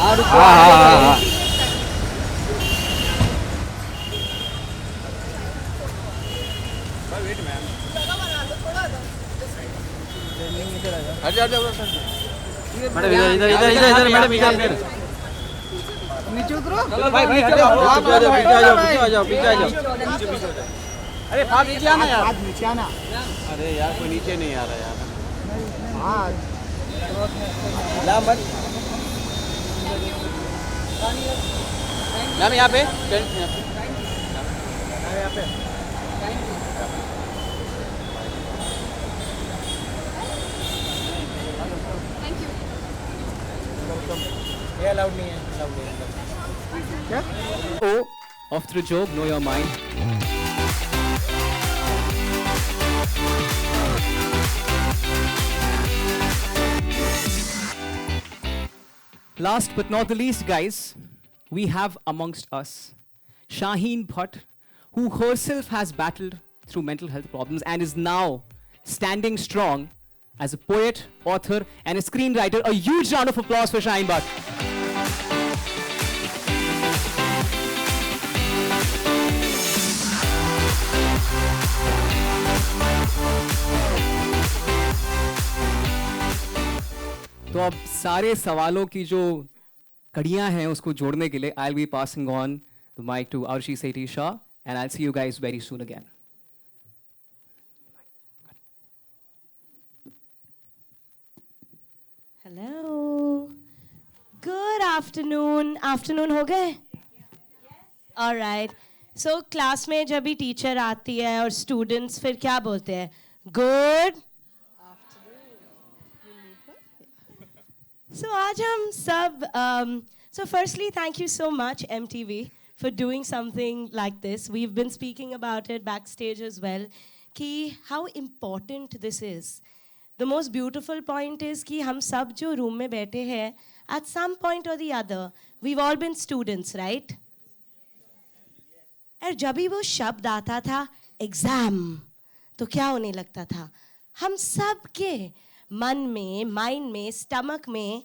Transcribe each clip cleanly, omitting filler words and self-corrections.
हाँ मैडम इधर इधर इधर इधर मैडम इधर नीचे उतरो। चलो भाई भाई पीछे आ जाओ पीछे आ जाओ पीछे आ जाओ पीछे आ जाओ। अरे हाथ नीचे आना यार, हाथ नीचे आना। अरे यार कोई नीचे नहीं आ रहा यार। हाँ मैम यहाँ पे ये अलाउड नहीं है। क्या? Oh, off the joke, know your mind. Last but not the least, guys, we have amongst us Shaheen Bhatt, who herself has battled through mental health problems and is now standing strong as a poet, author, and a screenwriter. A huge round of applause for Shaheen Bhatt. तो अब सारे सवालों की जो कड़ियां हैं उसको जोड़ने के लिए I'll be passing on the mic to Arshi Sethi Shah and I'll see you guys very soon again. Hello. Good afternoon. Afternoon हो गए? All right. So class में जब भी teacher आती है और students फिर क्या बोलते हैं? Good. So आज हम सब so firstly thank you so much MTV for doing something like this. We've been speaking about it backstage as well कि how important this is. The most beautiful point is कि हम सब जो room में बैठे हैं at some point or the other we've all been students, right? और जब भी वो शब्द आता था एग्जाम तो क्या होने लगता था हम सब के मन में माइंड में स्टमक में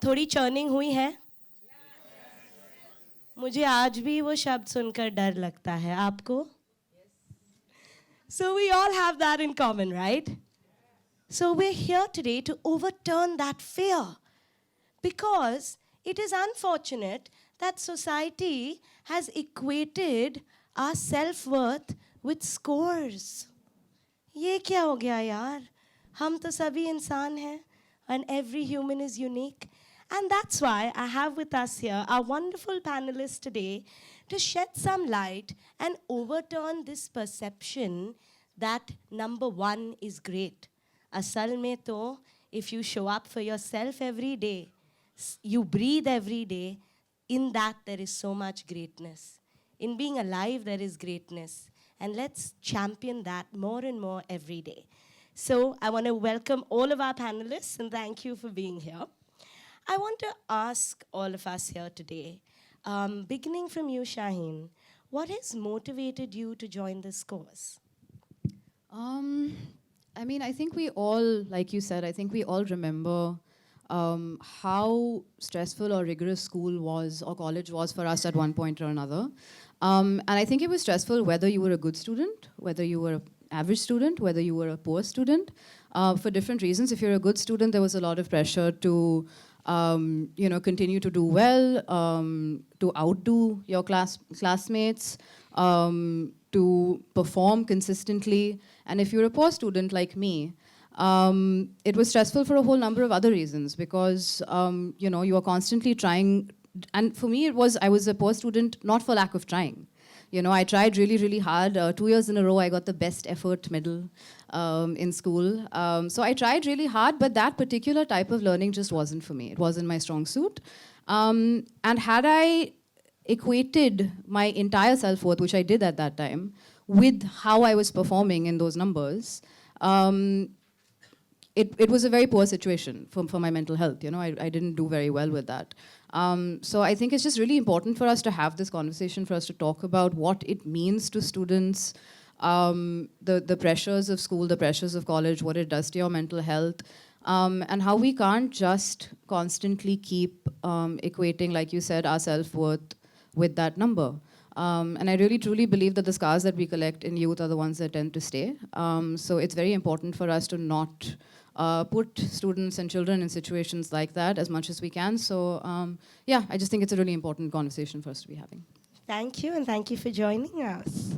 थोड़ी चर्निंग हुई है मुझे आज भी वो शब्द सुनकर डर लगता है आपको So we all have that in common, right? So we're here today to overturn that fear because it is unfortunate that society has equated our self-worth with scores. ये क्या हो गया यार? हम तो सभी इंसान हैं and every human is unique. And that's why I have with us here our wonderful panelists today to shed some light and overturn this perception that number one is great. Asal mein to, if you show up for yourself every day, you breathe every day, in that there is so much greatness. In being alive, there is greatness. And let's champion that more and more every day. So I want to welcome all of our panelists and thank you for being here. I want to ask all of us here today, beginning from you, Shaheen, what has motivated you to join this course? I mean, I think we all, like you said, I think we all remember how stressful or rigorous school was or college was for us at one point or another. And I think it was stressful whether you were a good student, whether you were an average student, whether you were a poor student, for different reasons. If you're a good student, there was a lot of pressure to continue to do well, to outdo your classmates, to perform consistently. And if you're a poor student like me, it was stressful for a whole number of other reasons because, you are constantly trying. And for me, I was a poor student not for lack of trying. I tried really, really hard. 2 years in a row, I got the best effort medal in school. So I tried really hard, but that particular type of learning just wasn't for me. It wasn't my strong suit. And had I equated my entire self-worth, which I did at that time, with how I was performing in those numbers, it was a very poor situation for my mental health. I didn't do very well with that. So I think it's just really important for us to have this conversation, for us to talk about what it means to students, the pressures of school, the pressures of college, what it does to your mental health, And how we can't just constantly keep equating, like you said, our self-worth with that number. And I really truly believe that the scars that we collect in youth are the ones that tend to stay. So it's very important for us to not put students and children in situations like that as much as we can. So yeah, I just think it's a really important conversation for us to be having. Thank you, and thank you for joining us.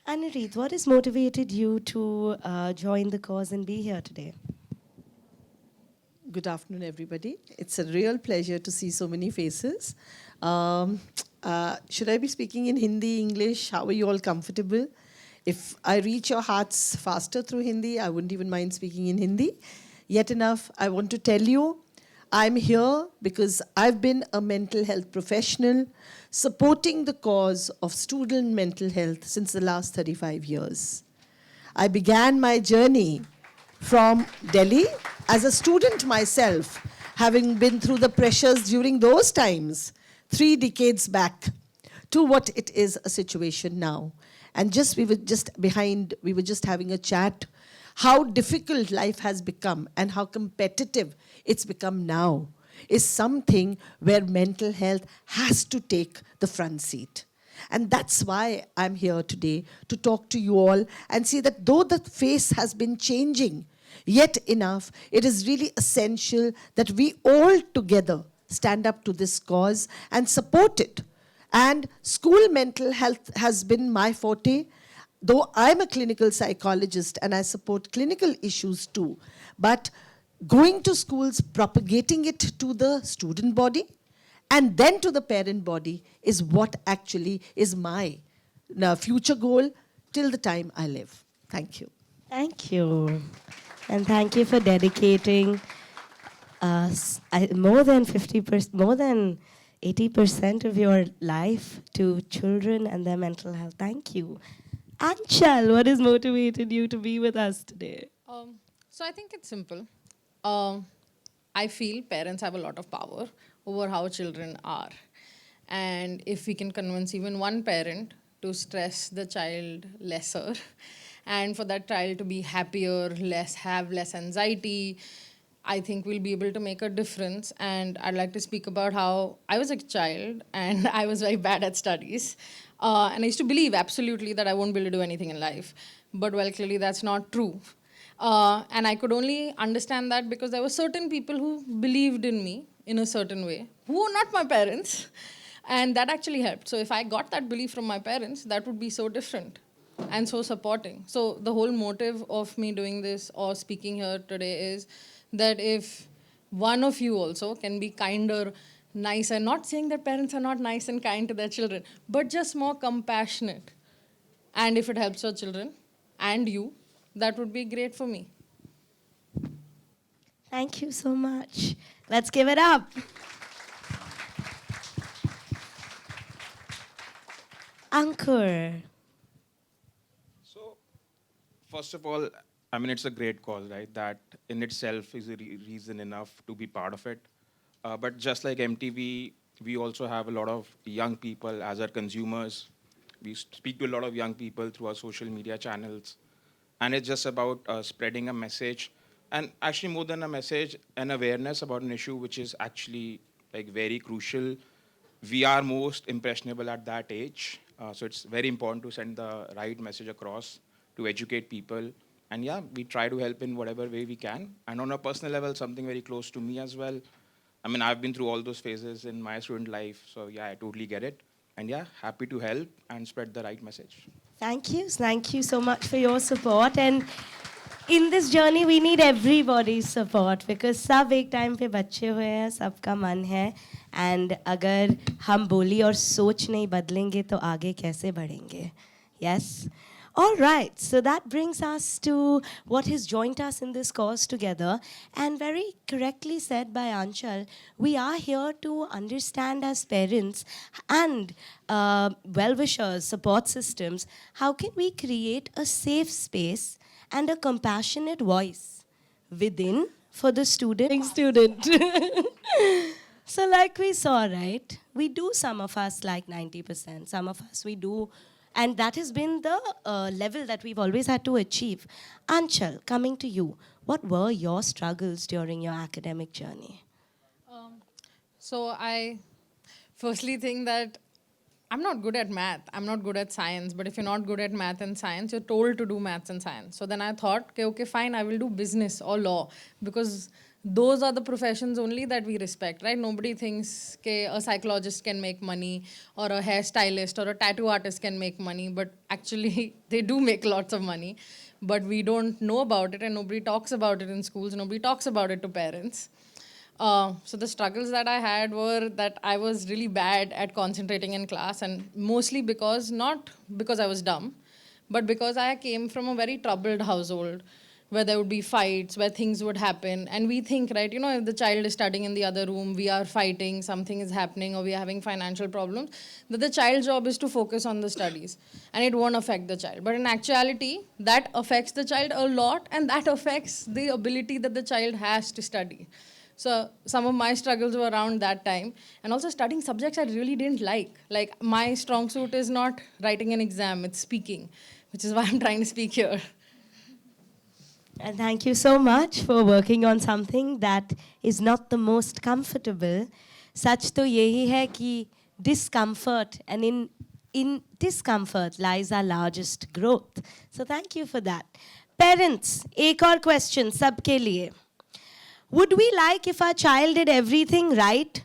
Anirudh, what has motivated you to join the cause and be here today? Good afternoon, everybody. It's a real pleasure to see so many faces. Should I be speaking in Hindi, English? How are you all comfortable? If I reach your hearts faster through Hindi, I wouldn't even mind speaking in Hindi. Yet enough, I want to tell you, I'm here because I've been a mental health professional supporting the cause of student mental health since the last 35 years. I began my journey from Delhi as a student myself, having been through the pressures during those times, 3 decades back, to what it is a situation now. And we were just having a chat, how difficult life has become and how competitive it's become now is something where mental health has to take the front seat. And that's why I'm here today to talk to you all and see that though the face has been changing, yet enough, it is really essential that we all together stand up to this cause and support it. And school mental health has been my forte, though I'm a clinical psychologist and I support clinical issues too. But going to schools, propagating it to the student body and then to the parent body is what actually is my future goal till the time I live. Thank you. Thank you. And thank you for dedicating more than 50%, more than 80% of your life to children and their mental health. Thank you. Anchal, what has motivated you to be with us today? So I think it's simple. I feel parents have a lot of power over how children are. And if we can convince even one parent to stress the child lesser and for that child to be happier, have less anxiety, I think we'll be able to make a difference. And I'd like to speak about how I was a child and I was very bad at studies. And I used to believe absolutely that I won't be able to do anything in life. But well, clearly that's not true. And I could only understand that because there were certain people who believed in me in a certain way, who were not my parents. And that actually helped. So if I got that belief from my parents, that would be so different and so supporting. So the whole motive of me doing this or speaking here today is that if one of you also can be kinder, nicer, not saying that parents are not nice and kind to their children, but just more compassionate. And if it helps your children and you, that would be great for me. Thank you so much. Let's give it up. Ankur. So, first of all, I mean, it's a great cause, right? That in itself is a reason enough to be part of it. But just like MTV, we also have a lot of young people as our consumers. We speak to a lot of young people through our social media channels. And it's just about spreading a message. And actually, more than a message, an awareness about an issue which is actually like very crucial. We are most impressionable at that age. So it's very important to send the right message across to educate people. And yeah, we try to help in whatever way we can. And on a personal level, something very close to me as well. I mean, I've been through all those phases in my student life. So yeah, I totally get it. And yeah, happy to help and spread the right message. Thank you. Thank you so much for your support. And in this journey, we need everybody's support because सब एक time पे बच्चे हुए हैं, सबका मन है. And अगर हम बोली और सोच नहीं बदलेंगे तो आगे कैसे बढ़ेंगे? Yes? All right, so that brings us to what has joined us in this cause together. And very correctly said by Anchal, we are here to understand as parents and well-wishers, support systems, how can we create a safe space and a compassionate voice within for the student. So like we saw, right, we do some of us like 90%, some of us we do And that has been the level that we've always had to achieve. Anchal, coming to you, what were your struggles during your academic journey? So I firstly think that I'm not good at math. I'm not good at science. But if you're not good at math and science, you're told to do maths and science. So then I thought, okay, fine, I will do business or law because those are the professions only that we respect, right? Nobody thinks a psychologist can make money or a hairstylist or a tattoo artist can make money. But actually, they do make lots of money. But we don't know about it and nobody talks about it in schools. Nobody talks about it to parents. So the struggles that I had were that I was really bad at concentrating in class, and mostly not because I was dumb, but because I came from a very troubled household where there would be fights, where things would happen. And we think, right, if the child is studying in the other room, we are fighting, something is happening, or we are having financial problems, that the child's job is to focus on the studies and it won't affect the child. But in actuality, that affects the child a lot, and that affects the ability that the child has to study. So some of my struggles were around that time. And also studying subjects I really didn't like. Like my strong suit is not writing an exam, it's speaking, which is why I'm trying to speak here. And thank you so much for working on something that is not the most comfortable. Sach to yehi hai ki discomfort, and in discomfort lies our largest growth. So thank you for that. Parents, ek aur question sabke liye. Would we like if our child did everything right?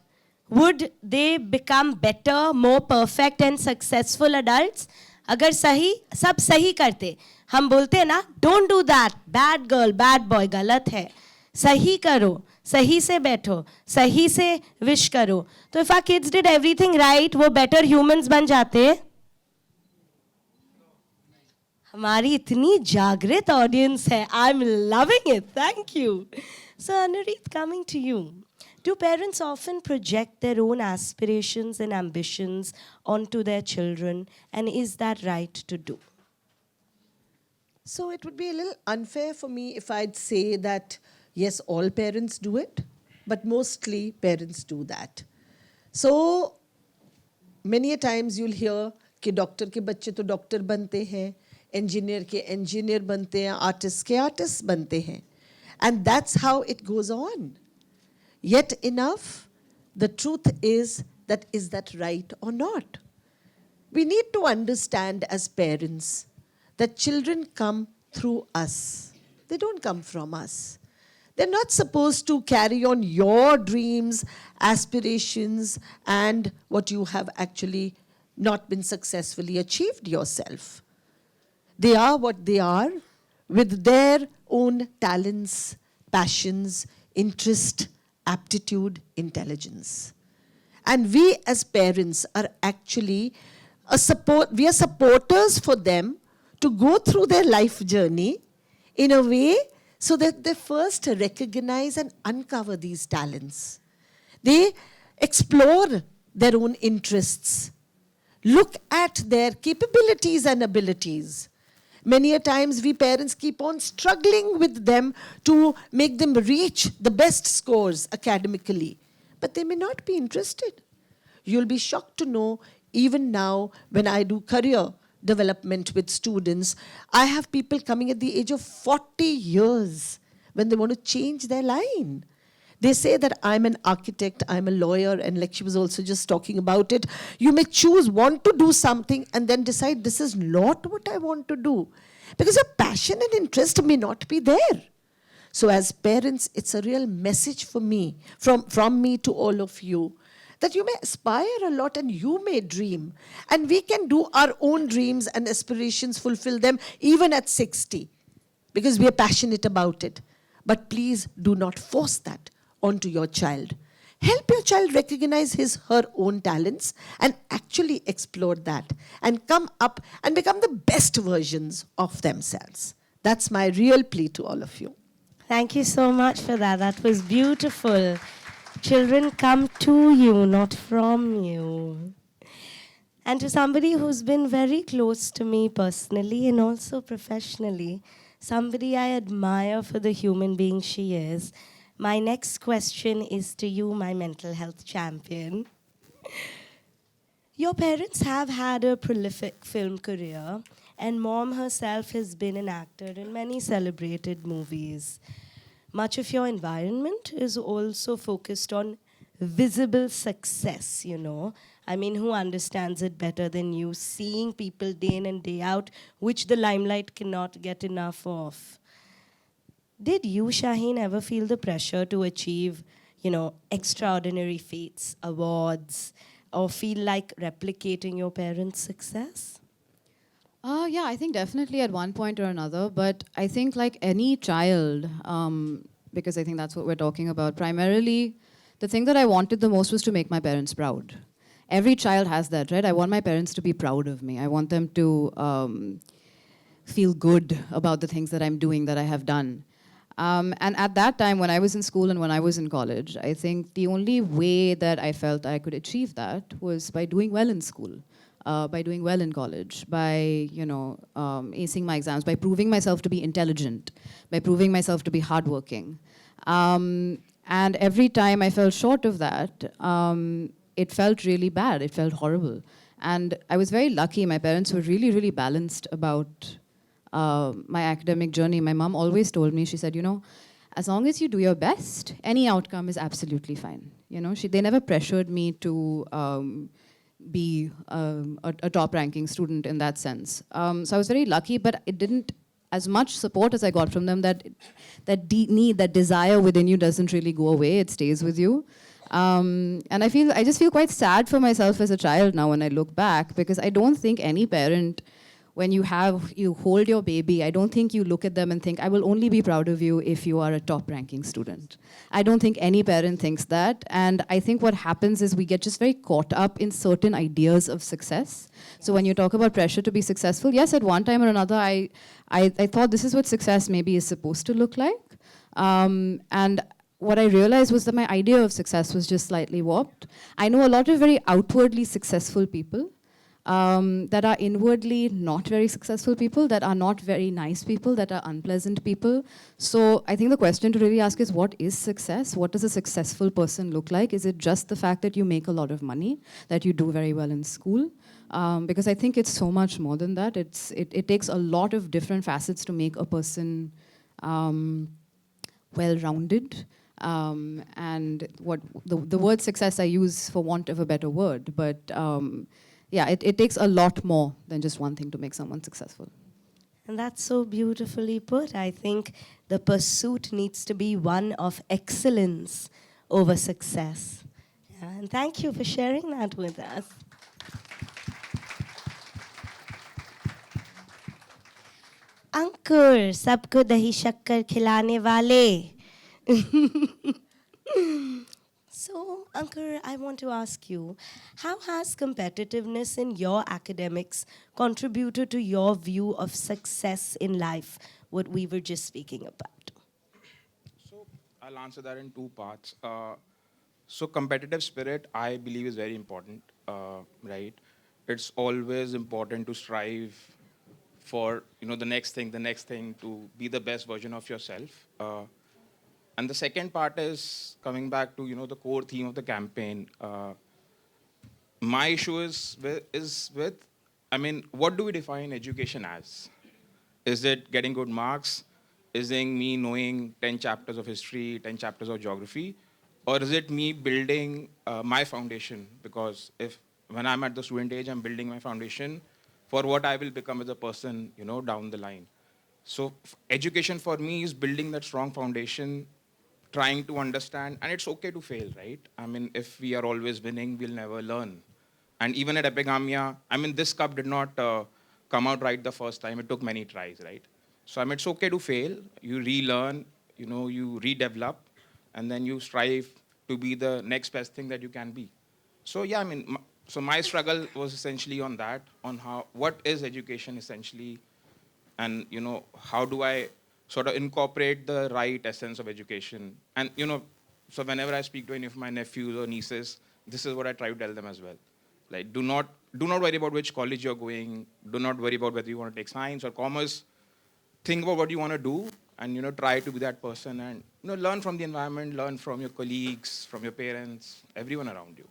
Would they become better, more perfect and successful adults? अगर सही सब सही करते, हम बोलते हैं ना, don't do that, bad girl, bad boy, गलत है. सही करो, सही से बैठो, सही से wish करो. तो if our kids did everything right, वो better humans बन जाते. हमारी इतनी जागृत audience है. I'm loving it. Thank you. So, Anurit, coming to you. Do parents often project their own aspirations and ambitions onto their children? And is that right to do? So it would be a little unfair for me if I'd say that, yes, all parents do it, but mostly parents do that. So many a times you'll hear कि doctor के बच्चे तो doctor बनते हैं, engineer के engineer बनते हैं, artist के artist बनते हैं. And that's how it goes on. Yet enough, the truth is that right or not? We need to understand as parents that children come through us. They don't come from us. They're not supposed to carry on your dreams, aspirations, and what you have actually not been successfully achieved yourself. They are what they are with their own talents, passions, interest, aptitude, intelligence. And we as parents are actually we are supporters for them to go through their life journey in a way so that they first recognize and uncover these talents. They explore their own interests, look at their capabilities and abilities. Many a times we parents keep on struggling with them to make them reach the best scores academically, but they may not be interested. You'll be shocked to know, even now when I do career development with students, I have people coming at the age of 40 years when they want to change their line. They say that I'm an architect, I'm a lawyer, and like she was also just talking about it, you may want to do something and then decide this is not what I want to do. Because your passion and interest may not be there. So as parents, it's a real message for me, from me to all of you, that you may aspire a lot and you may dream. And we can do our own dreams and aspirations, fulfill them even at 60, because we are passionate about it. But please do not force that onto your child. Help your child recognize her own talents and actually explore that and come up and become the best versions of themselves. That's my real plea to all of you. Thank you so much for that. That was beautiful. Children come to you, not from you. And to somebody who's been very close to me personally and also professionally, somebody I admire for the human being she is, my next question is to you, my mental health champion. Your parents have had a prolific film career, and mom herself has been an actor in many celebrated movies. Much of your environment is also focused on visible success, you know. I mean, who understands it better than you? Seeing people day in and day out, which the limelight cannot get enough of. Did you, Shaheen, ever feel the pressure to achieve, you know, extraordinary feats, awards, or feel like replicating your parents' success? Yeah, I think definitely at one point or another. But I think like any child, because I think that's what we're talking about, primarily the thing that I wanted the most was to make my parents proud. Every child has that, right? I want my parents to be proud of me. I want them to feel good about the things that I'm doing, that I have done. And at that time, when I was in school and when I was in college, I think the only way that I felt I could achieve that was by doing well in school, by doing well in college, by acing my exams, by proving myself to be intelligent, by proving myself to be hardworking. And every time I fell short of that, it felt really bad. It felt horrible. And I was very lucky. My parents were really, really balanced about my academic journey. My mom always told me, she said, as long as you do your best, any outcome is absolutely fine. They never pressured me to be a top-ranking student in that sense. So I was very lucky, but it didn't, as much support as I got from them, that deep need, that desire within you doesn't really go away. It stays with you. And I just feel quite sad for myself as a child now when I look back, because I don't think any parent, when you hold your baby, I don't think you look at them and think, I will only be proud of you if you are a top-ranking student. I don't think any parent thinks that. And I think what happens is we get just very caught up in certain ideas of success. So when you talk about pressure to be successful, yes, at one time or another, I thought this is what success maybe is supposed to look like. And what I realized was that my idea of success was just slightly warped. I know a lot of very outwardly successful people, that are inwardly not very successful people, that are not very nice people, that are unpleasant people. So I think the question to really ask is, what is success? What does a successful person look like? Is it just the fact that you make a lot of money, that you do very well in school? Because I think it's so much more than that. It takes a lot of different facets to make a person well-rounded. And what the word success I use for want of a better word, but yeah, it takes a lot more than just one thing to make someone successful. And that's so beautifully put. I think the pursuit needs to be one of excellence over success. Yeah, and thank you for sharing that with us. अंकुर सबको दही शक्कर खिलाने वाले. So, Ankur, I want to ask you, how has competitiveness in your academics contributed to your view of success in life, what we were just speaking about? So I'll answer that in two parts. So competitive spirit, I believe, is very important, right? It's always important to strive for the next thing, to be the best version of yourself. And the second part is coming back to the core theme of the campaign. My issue is with, I mean, what do we define education as? Is it getting good marks? Is it me knowing 10 chapters of history, 10 chapters of geography? Or is it me building my foundation? Because when I'm at the student age, I'm building my foundation for what I will become as a person, down the line. So education for me is building that strong foundation, trying to understand, and it's okay to fail, right? I mean, if we are always winning, we'll never learn. And even at Epigamia, I mean, this cup did not come out right the first time. It took many tries, right? So I mean, it's okay to fail. You relearn, you redevelop, and then you strive to be the next best thing that you can be. So yeah, I mean, so my struggle was essentially on that, on what is education essentially, and how do I sort of incorporate the right essence of education. And so whenever I speak to any of my nephews or nieces, this is what I try to tell them as well. Like, do not worry about which college you're going. Do not worry about whether you want to take science or commerce. Think about what you want to do, and try to be that person, and learn from the environment, learn from your colleagues, from your parents, everyone around you.